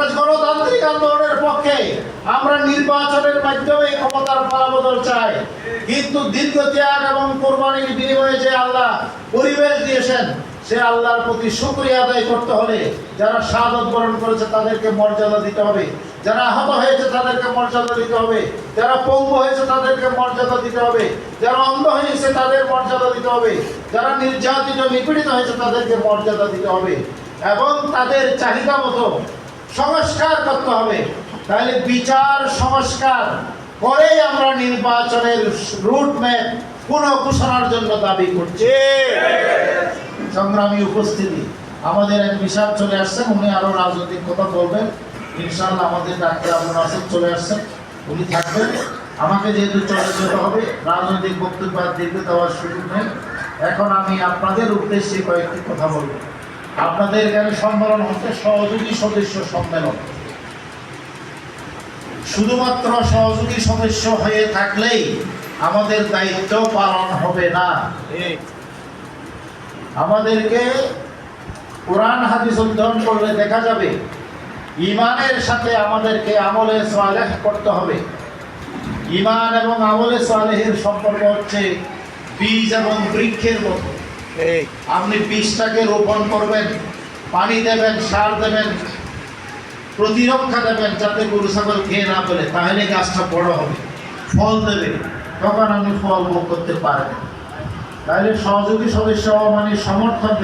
আমরা গণতান্ত্রিক আন্দোলনের পক্ষে, আমরা নির্বাচনের মাধ্যমে ক্ষমতার পালাবদল চাই, কিন্তু দীর্ঘ ত্যাগ এবং কোরবানির বিনিময়ে যে আল্লাহ পরিবেশ দিয়েছেন, সে আল্লাহর প্রতি শুকরিয়া আদায় করতে হলে যারা শাহাদাত বরণ করেছে তাদেরকে মর্যাদা দিতে হবে, যারা আহত হয়েছে তাদেরকে মর্যাদা দিতে হবে, যারা পঙ্গু হয়েছে তাদেরকে মর্যাদা দিতে হবে, যারা অন্ধ হয়েছে তাদের মর্যাদা দিতে হবে, যারা নির্যাতিত নিপীড়িত হয়েছে তাদেরকে মর্যাদা দিতে হবে এবং তাদের চাহিদা মতো সংস্কার করতে হবে। তাহলে বিচার সংস্কার করেই আমরা নির্বাচনের রুটম্যাপ পুনঃঘোষণার জন্য দাবি করছি। সংগ্রামী উপস্থিতি, আমাদের এক বিশাল চলে আসছেন, উনি আরো রাজনৈতিক কথা বলবেন ইনশাআল্লাহ। আমাদের ডাক্তার আবুল নাসির চলে আসছেন, উনি থাকবেন। আমাকে যেহেতু চলে যেতে হবে, রাজনৈতিক বক্তব্য আর দীর্ঘ দেওয়ার সুযোগ নেই। এখন আমি আপনাদের উদ্দেশ্যে কয়েকটি কথা বলব। আপনাদের এখানে সম্মেলন হচ্ছে সহযোগী সদস্য সম্মেলন। শুধুমাত্র সহযোগী সদস্য হয়ে থাকলেই আমাদের দায়িত্ব পালন হবে না। আমাদেরকে কোরআন হাদিস অধ্যয়ন করলে দেখা যাবে ঈমানের সাথে আমাদেরকে আমলে সালেহ করতে হবে। ঈমান এবং আমলে সালেহের সম্পর্ক হচ্ছে বীজ এবং বৃক্ষের মতো। আপনি বীজটাকে রোপণ করবেন, পানি দেবেন, সার দেবেন, প্রতিরক্ষা দেবেন যাতে গরু ছাগল খেয়ে না ফেলে, তাহলে গাছটা বড় হবে, ফল দেবে, তখন আপনি ফল ভোগ করতে পারবেন। তাহলে সহযোগী সদস্য মানে সমর্থন